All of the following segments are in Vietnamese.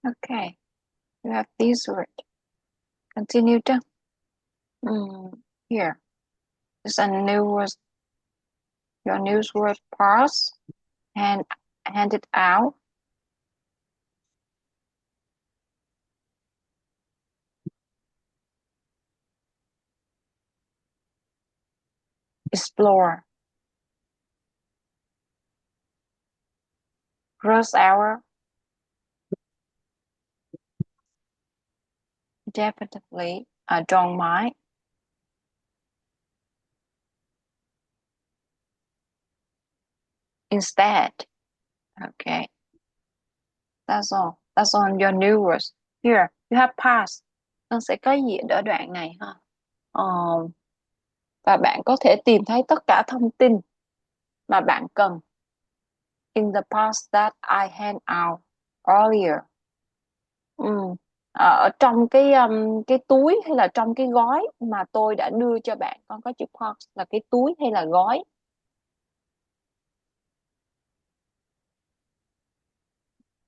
Okay, you have this word. Continue to. Here is a new word. Your new word pass and hand it out. Explore. Rush hour. Definitely. Don't mind. Instead. Okay. That's all. That's on your new words. Here, you have pass. Con sẽ có diện ở đoạn này ha. Ờ, và bạn có thể tìm thấy tất cả thông tin mà bạn cần. In the past that I hand out earlier. Ở trong cái túi hay là trong cái gói mà tôi đã đưa cho bạn, con có chữ box là cái túi hay là gói?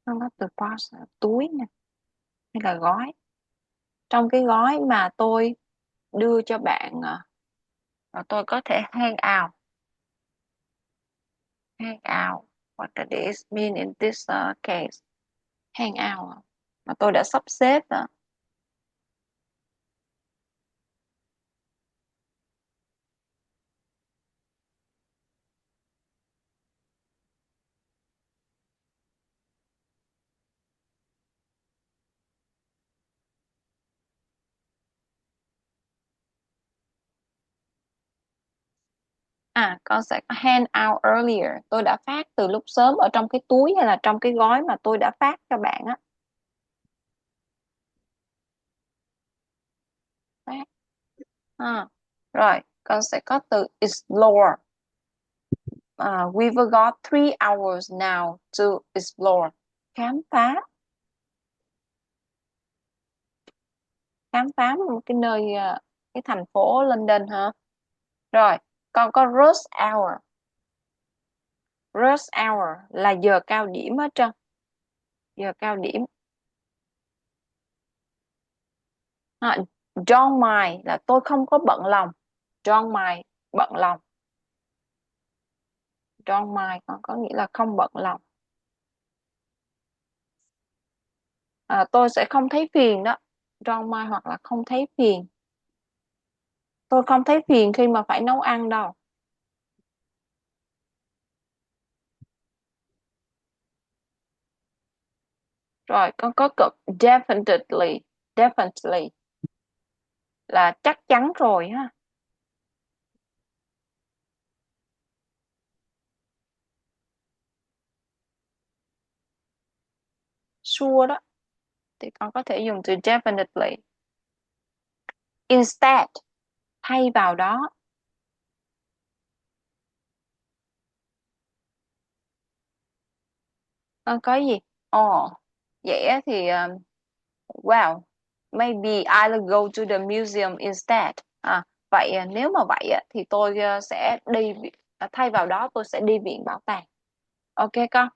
Con có từ box là túi nè hay là gói? Trong cái gói mà tôi đưa cho bạn, tôi có thể hand out. Hand out. What does this mean in this case? Hand out mà tôi đã sắp xếp đó. Con sẽ có hand out earlier. Tôi đã phát từ lúc sớm ở trong cái túi hay là trong cái gói mà tôi đã phát cho bạn á. Phát. Rồi, con sẽ có từ explore. We've got 3 hours now to explore. Khám phá. Khám phá một cái nơi, cái thành phố London hả? Rồi, con có rush hour. Rush hour là giờ cao điểm hết trơn. Giờ cao điểm. Don't mind là tôi không có bận lòng. Don't mind, bận lòng. Don't mind còn có nghĩa là không bận lòng. Tôi sẽ không thấy phiền đó. Don't mind hoặc là không thấy phiền. Tôi không thấy phiền khi mà phải nấu ăn đâu. Rồi, con có cực definitely. Definitely là chắc chắn rồi ha. Sure đó. Thì con có thể dùng từ definitely. Instead, thay vào đó. Con có gì? Vậy thì wow, maybe I'll go to the museum instead. Vậy nếu mà vậy thì tôi sẽ đi, thay vào đó tôi sẽ đi viện bảo tàng. Ok con?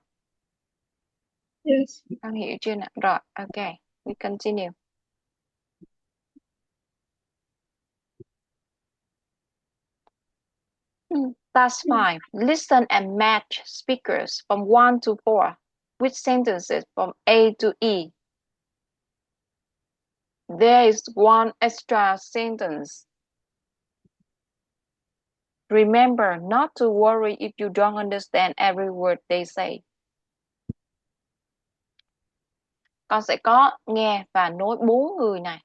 Yes. Con hiểu chưa nào? Rồi, ok. We continue. That's fine. Listen and match speakers from 1 to 4 with sentences from A to E. There is one extra sentence. Remember not to worry if you don't understand every word they say. Con sẽ có nghe và nối 4 người này.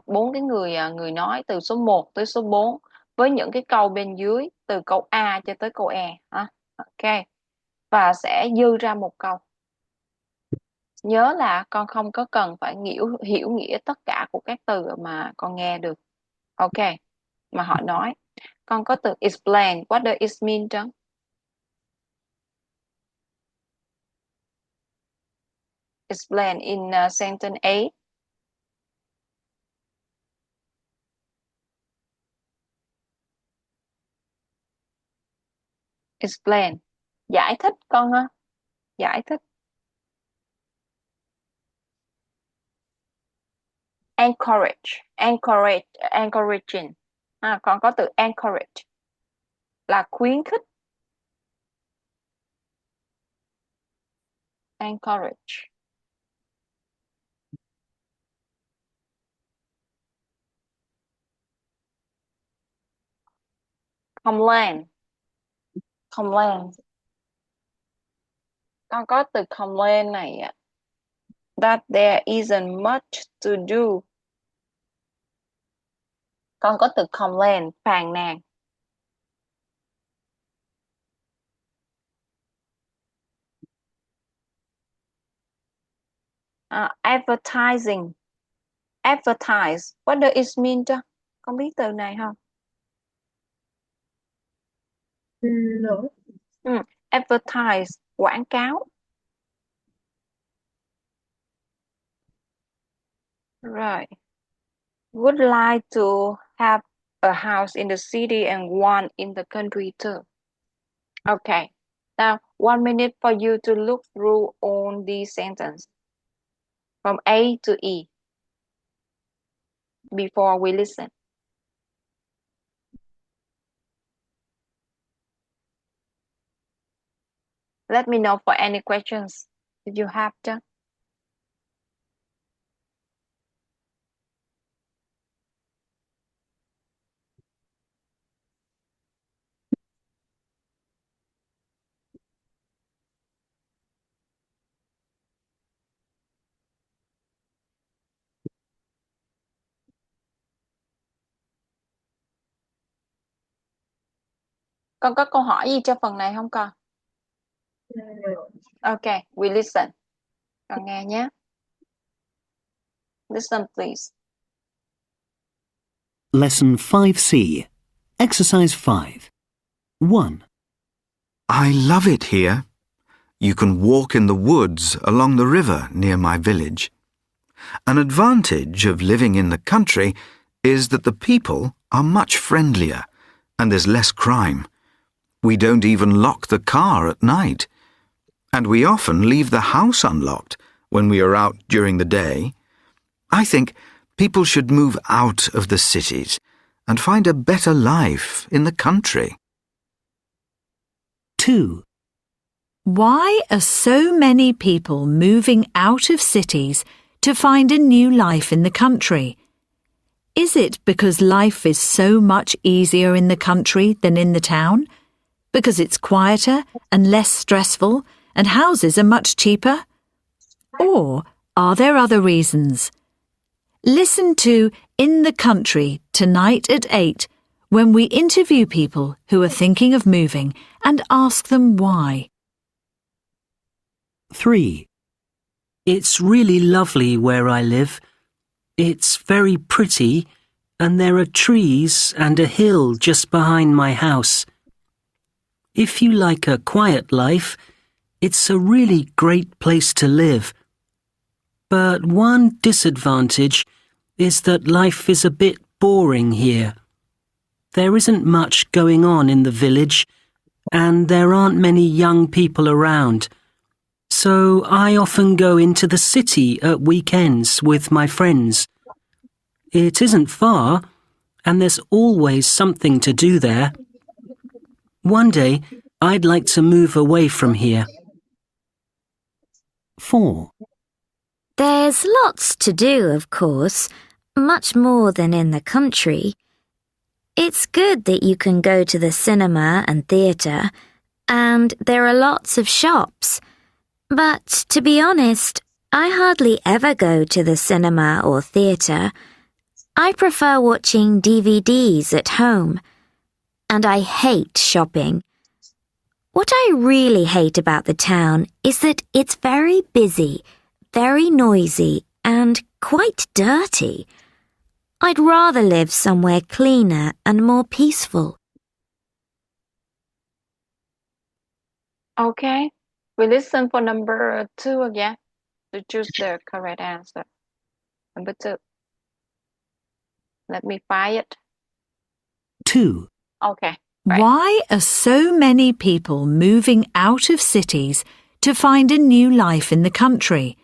4 cái người nói từ số 1 tới số 4 với những cái câu bên dưới từ câu A cho tới câu E. Ok. Và sẽ dư ra một câu. Nhớ là con không có cần phải hiểu nghĩa tất cả của các từ mà con nghe được. Ok. Mà họ nói. Con có từ explain. What does it mean Trấn? Explain in sentence A. Explain. Giải thích con ha. Giải thích. encouraging. Còn có từ encourage là khuyến khích. Encourage. Complain. Con có từ complain này ạ. That there isn't much to do. Con có từ complain, phàn nàn. Advertising. Advertise. What does it mean cho? Con biết từ này không? No. Advertise, quảng cáo. Right. Would like to have a house in the city and one in the country too. Okay. Now, 1 minute for you to look through all these sentences from A to E before we listen. Let me know for any questions if you have chứ. Con có câu hỏi gì cho phần này không con? No. Okay, we listen. Con nghe nhé. Listen please. Lesson 5C. Exercise 5. 1. I love it here. You can walk in the woods along the river near my village. An advantage of living in the country is that the people are much friendlier and there's less crime. We don't even lock the car at night. And we often leave the house unlocked when we are out during the day. I think people should move out of the cities and find a better life in the country. 2. Why are so many people moving out of cities to find a new life in the country? Is it because life is so much easier in the country than in the town? Because it's quieter and less stressful and houses are much cheaper? Or are there other reasons? Listen to In the Country tonight at 8 when we interview people who are thinking of moving and ask them why. 3. It's really lovely where I live. It's very pretty, and there are trees and a hill just behind my house. If you like a quiet life, it's a really great place to live. But one disadvantage is that life is a bit boring here. There isn't much going on in the village, and there aren't many young people around. So I often go into the city at weekends with my friends. It isn't far, and there's always something to do there. One day, I'd like to move away from here. 4. There's lots to do, of course, much more than in the country. It's good that you can go to the cinema and theatre, and there are lots of shops. But to be honest, I hardly ever go to the cinema or theatre. I prefer watching DVDs at home. And I hate shopping. What I really hate about the town is that it's very busy, very noisy, and quite dirty. I'd rather live somewhere cleaner and more peaceful. Okay, we listen for number 2 again to choose the correct answer. Number 2. Let me find it. 2. Okay. Right. Why are so many people moving out of cities to find a new life in the country?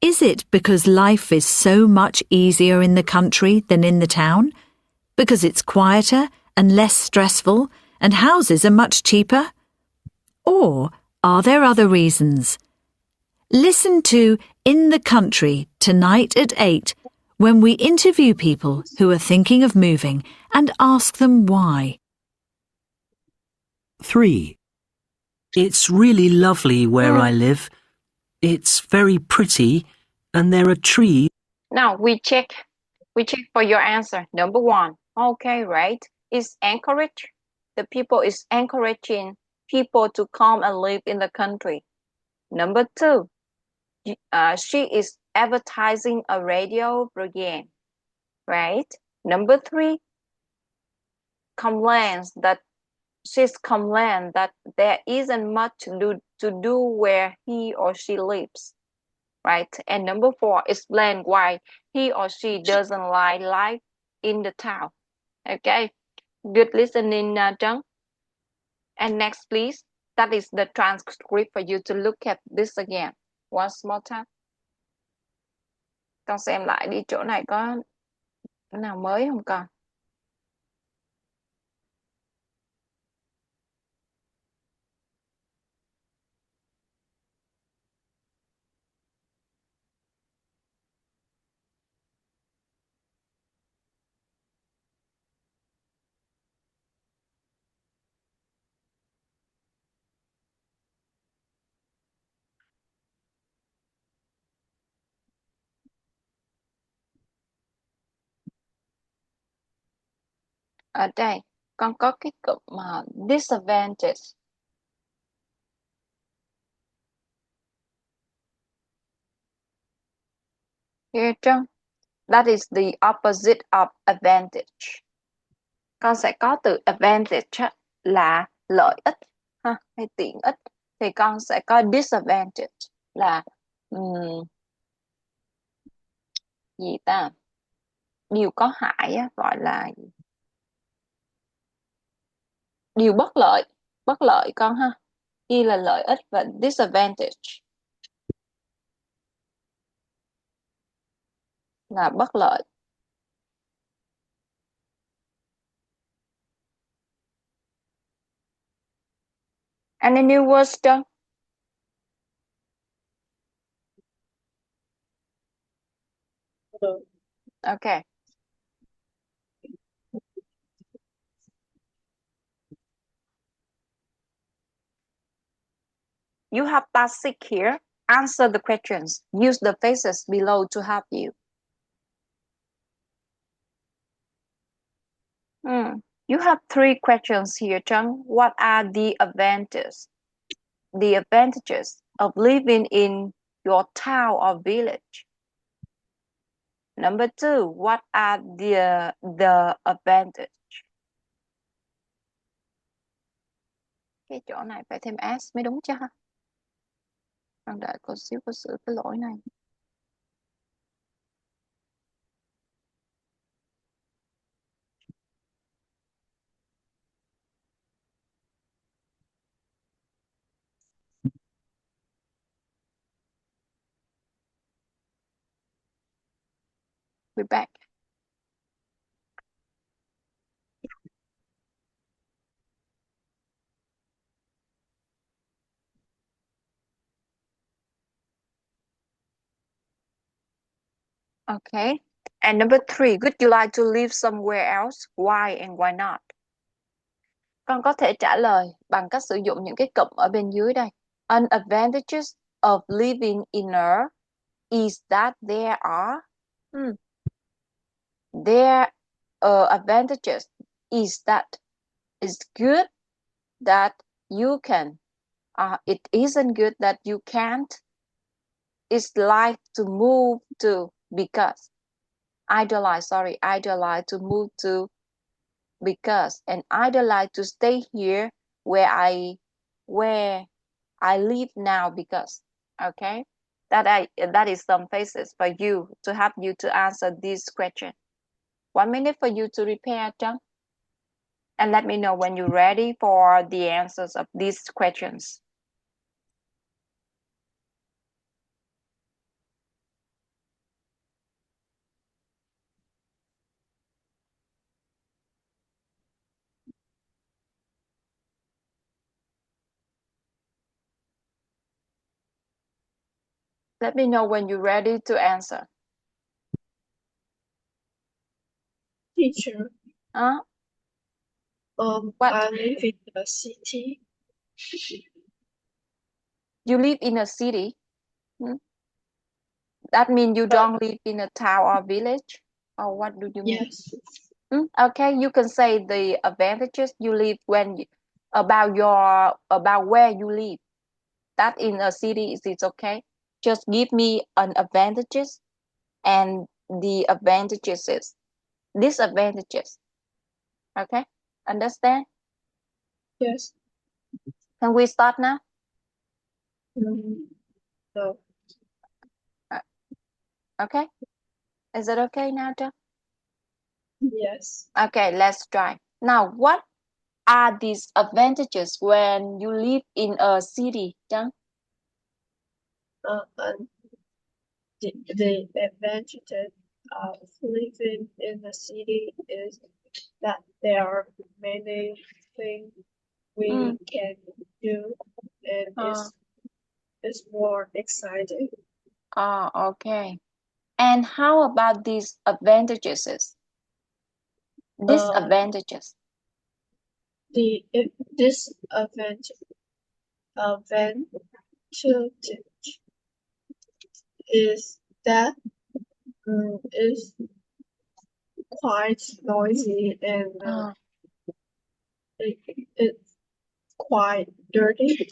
Is it because life is so much easier in the country than in the town? Because it's quieter and less stressful and houses are much cheaper? Or are there other reasons? Listen to In the Country tonight at 8 when we interview people who are thinking of moving and ask them why. 3, It's really lovely where I live. It's very pretty, and there are trees. Now we check for your answer. Number 1. Okay, right. Is encourage. The people is encouraging people to come and live in the country. Number 2. She is advertising a radio program. Right. Number 3. She's complained that there isn't much to do where he or she lives. Right? And number 4, explain why he or she doesn't like life in the town. Okay, good listening, Trân. And next, please. That is the transcript for you to look at this again. Once more time. Con xem lại đi, chỗ này có nào mới không con? Ở đây con có cái cụm disadvantage. Here, Trân. That is the opposite of advantage. Con sẽ có từ advantage là lợi ích hay tiện ích. Thì con sẽ có disadvantage là gì ta? Điều có hại gọi là điều bất lợi. Bất lợi con ha. Y là lợi ích và disadvantage là bất lợi. Any new words, Trân? Okay. You have basic here. Answer the questions. Use the phrases below to help you. You have 3 questions here, Trân. What are the advantages? The advantages of living in your town or village? Number 2, what are the advantage? Cái chỗ này phải thêm s mới đúng chứ ha. Con đợi cô xíu cô sửa cái lỗi này. We're back. Okay. And number 3, would you like to live somewhere else? Why and why not? Con có thể trả lời bằng cách sử dụng những cái cụm ở bên dưới đây. An advantages of living in a is that there are there are advantages is that it's good that you can. It isn't good that you can't. It's like to move to because. I'd like to move to because, and I'd like to stay here where I live now because. Okay, that is some phrases for you to help you to answer this question. 1 minute for you to prepare, Trân, and let me know when you're ready for the answers of these questions. Let me know when you're ready to answer. Teacher, Huh? What? I live in a city. You live in a city? Hmm? That means you don't live in a town or village? Or what do you mean? Yes. Okay, you can say the advantages you live about where you live. That in a city is it okay? Just give me an advantages and the advantages is disadvantages. Okay? Understand? Yes. Can we start now? No. Uh, Okay. Is it okay now, John? Yes. Okay, let's try. Now, what are these advantages when you live in a city, John? And the advantage of living in the city is that there are many things we can do, and it's more exciting. Oh, okay. And how about these advantages? Disadvantages. This advantage is that it's quite noisy and it's quite dirty.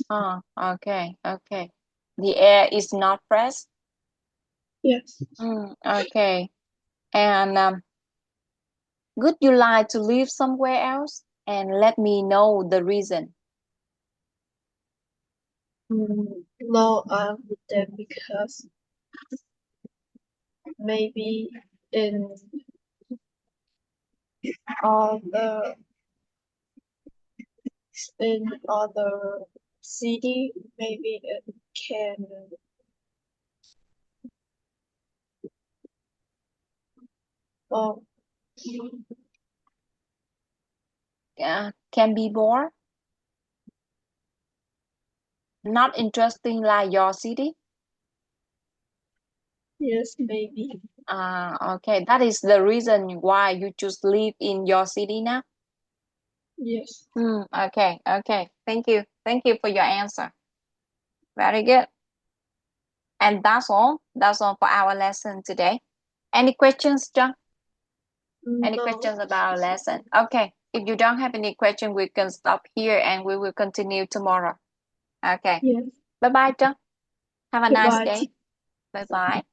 Oh, okay, okay. The air is not fresh. Yes. Okay. And would you like to live somewhere else? And let me know the reason. No, I wouldn't because maybe in other other city, maybe it can um Can be bored, not interesting like your city. yes, maybe. Okay, that is the reason why you choose live in your city now. Yes. Okay, okay. Thank you for your answer. Very good. And that's all. That's all for our lesson today. Any questions, John? Any No. questions about our lesson? Okay. If you don't have any question, we can stop here and we will continue tomorrow. Okay. Yes. Bye bye, John. Have a nice Goodbye. day. Bye bye.